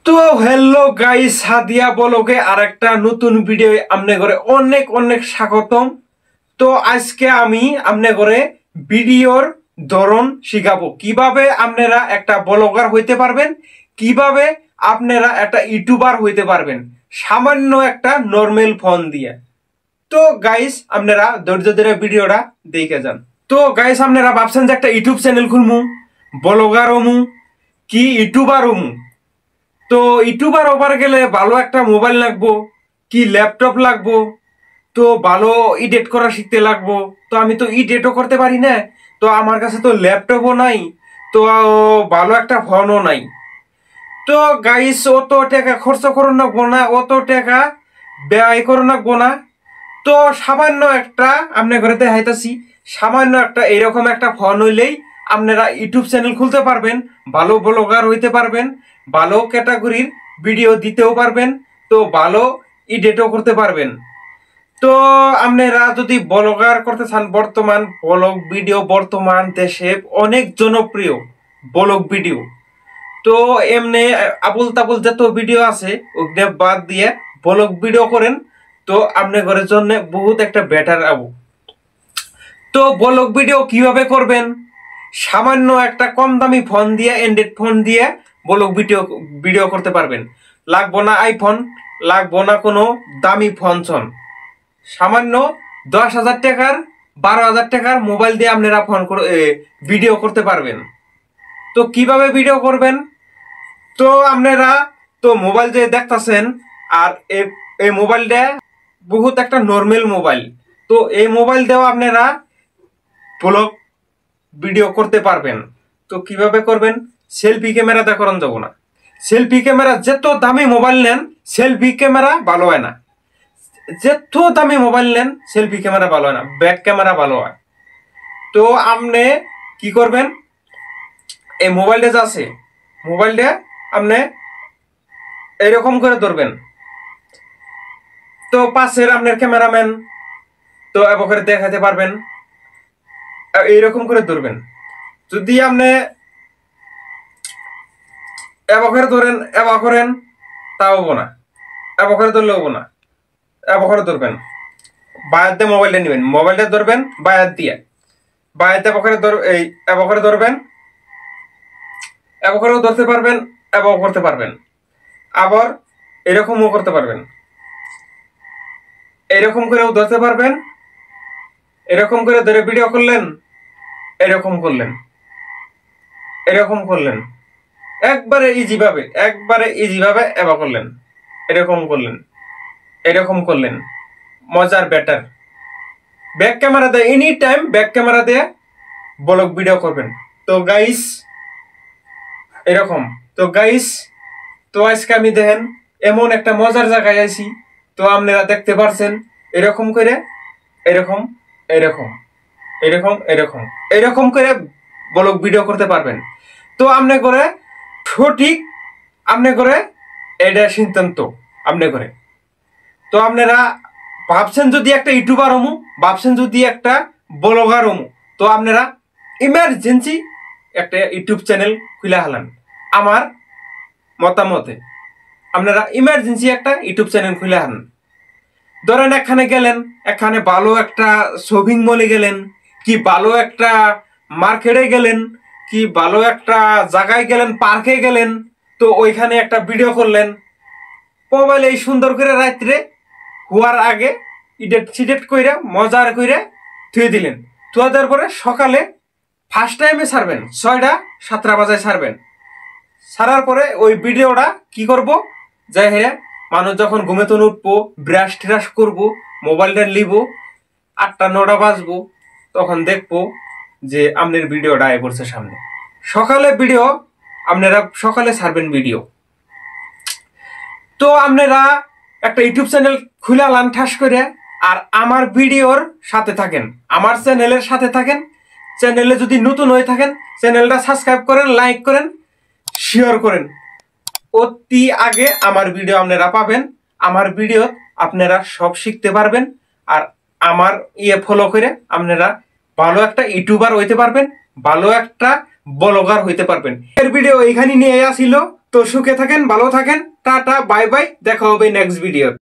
তো hello guys, Sadia ব্লগে আরেকটা নতুন ভিডিও আমনে করে অনেক অনেক স্বাগতম। তো আজকে আমি আমনে করে ভিডিওর ধরন শিখাবো, কিভাবে আপনারা একটা ব্লগার হইতে পারবেন, কিভাবে আপনারা একটা ইউটিউবার হইতে পারবেন সামান্য একটা নরমাল ফোন দিয়ে। তো গাইস আপনারা ধৈর্য ধরে ভিডিওটা দেখে যান। তো গাইস আপনারা ভাবছেন যে একটা ইউটিউব চ্যানেল খুলমু, ব্লগার হমু কি ইউটিউবার হমু। তো ইউটিউবার হবার গেলে ভালো একটা মোবাইল লাগবো, কি ল্যাপটপ লাগবো, তো ভালো এডিট করা শিখতে লাগবো। তো আমি তো এডিটও করতে পারি না, তো আমার কাছে তো ল্যাপটপও নাই, তো ভালো একটা ফোনও নাই। তো গাইস অত টাকা খরচ করো লাগবো না, অত টাকা ব্যয় করো লাগবো না। তো সামান্য একটা আপনার ঘরে দেখাইতেছি, সামান্য একটা এরকম একটা ফোন হইলেই আপনারা ইউটিউব চ্যানেল খুলতে পারবেন, ভালো ব্লগার হইতে পারবেন, ভালো ক্যাটাগরির ভিডিও দিতেও পারবেন, তো ভালো এডিটও করতে পারবেন। তো আপনারা যদি ব্লগার করতে চান, বর্তমান ব্লগ ভিডিও বর্তমান দেশে অনেক জনপ্রিয় ব্লগ ভিডিও। তো এমনি আবুল তাবুল যত ভিডিও আছে ওগুলো বাদ দিয়ে ব্লগ ভিডিও করেন, তো আপনার ঘরের জন্য বহুত একটা বেটার আবু। তো ব্লগ ভিডিও কিভাবে করবেন, সামান্য একটা কম দামি ফোন দিয়ে, অ্যান্ড্রয়েড ফোন দিয়ে ব্লগ ভিডিও করতে পারবেন। লাগবো না আইফোন, লাগবো না কোনো দামি ফোন ছন, সামান্য 10,000 টাকার 12,000 টাকার মোবাইল দিয়ে আপনারা ভিডিও করতে পারবেন। তো কিভাবে ভিডিও করবেন, তো আপনারা তো মোবাইল যে দেখতেছেন, আর এই মোবাইলটা বহুত একটা নর্মাল মোবাইল। তো এই মোবাইল দিয়েও আপনারা ব্লগ ভিডিও করতে পারবেন। তো কিভাবে করবেন, সেলফি ক্যামেরাতে করেন যাব না। সেলফি ক্যামেরা যত দামি মোবাইল নেন, সেলফি ক্যামেরা ভালো হয় না। যত দামি মোবাইল নেন সেলফি ক্যামেরা ভালো হয় না, ব্যাক ক্যামেরা ভালো হয়। তো আপনি কি করবেন, এই মোবাইলটা যে আছে, মোবাইলটা আপনি এরকম করে ধরবেন। তো পাশের আপনার ক্যামেরাম্যান তো এবার দেখাতে পারবেন, এইরকম করে ধরবেন। যদি আপনি এবার ধরেন, এবার করেন, তা হবো না, এবার ধরলে হবো না। এবার ধরবেন, বায়াত দিয়ে মোবাইলটা নেবেন, মোবাইলটা ধরবেন বায়াত দিয়ে, বায়াতে এবার ধরবেন, এবার ধরতে পারবেন, এবার করতে পারবেন, আবার এরকমও করতে পারবেন, এরকম করেও ধরতে পারবেন। এরকম করে ধরে ভিডিও করলেন, এরকম করলেন, এরকম করলেন, একবারে ইজি ভাবে এবার করলেন, এরকম করলেন, এরকম করলেন, মজার বেটার। ব্যাক ক্যামেরা দিয়ে এনি টাইম ব্যাক ক্যামেরা দিয়ে ব্লগ ভিডিও করবেন। তো গাইস এরকম, তো গাইস তো আজকে আমি দেখেন এমন একটা মজার জায়গায় আছি, তো আপনারা দেখতে পারছেন এরকম করে, এরকম এরকম এরকম এরকম এরকম করে ব্লগ ভিডিও করতে পারবেন। তো আপনি করে সঠিক, আপনি করে এটা সিদ্ধান্ত আপনি করে। তো আপনারা ভাবছেন যদি একটা ইউটিউবার হমু, ভাবছেন যদি একটা ব্লগার হমু, তো আপনারা ইমার্জেন্সি একটা ইউটিউব চ্যানেল খুলে হালান। আমার মতামতে আপনারা ইমার্জেন্সি একটা ইউটিউব চ্যানেল খুলে হালান। ধরেন এখানে গেলেন, এখানে ভালো একটা শপিং মলে গেলেন, কি ভালো একটা মার্কেটে গেলেন, কি ভালো একটা জায়গায় গেলেন, পার্কে গেলেন, তো ওইখানে একটা ভিডিও করলেন। মোবাইল এই সুন্দর করে রাত্রে হওয়ার আগে ইডিট কইরা মজার কইরা থুয়ে দিলেন। থুয়া দেওয়ার পরে সকালে ফার্স্ট টাইমে ছাড়বেন, 6টা 7টা বাজায় ছাড়বেন। ছাড়ার পরে ওই ভিডিওটা কি করব, যাই হ্যাঁ মানুষ যখন ঘুমেতে উঠবো, ব্রাশ ট্রাশ করবো, মোবাইলটা নিব, 8টা 9টা বাজবো, তখন দেখবো যে আপনার ভিডিওটা আয় পড়ছে সামনে। সকালে ভিডিও আপনারা সকালে ছাড়বেন ভিডিও। তো আপনারা একটা ইউটিউব চ্যানেল খুলে আলান ঠাস করে, আর আমার ভিডিওর সাথে থাকেন, আমার চ্যানেলের সাথে থাকেন। চ্যানেলে যদি নতুন হয়ে থাকেন চ্যানেলটা সাবস্ক্রাইব করেন, লাইক করেন, শেয়ার করেন। অতি আগে আমার ভিডিও আপনারা পাবেন। আমার ভিডিও আপনারা সব শিখতে পারবেন, আর আমার ফলো করে আপনারা ভালো একটা ইউটিউবার হইতে পারবেন, ভালো একটা ব্লগার হইতে পারবেন। এর ভিডিও এইখানে নিয়ে আসিল। তো তো সুখে থাকেন, ভালো থাকেন, টাটা বাই বাই, দেখা হবে নেক্সট ভিডিও।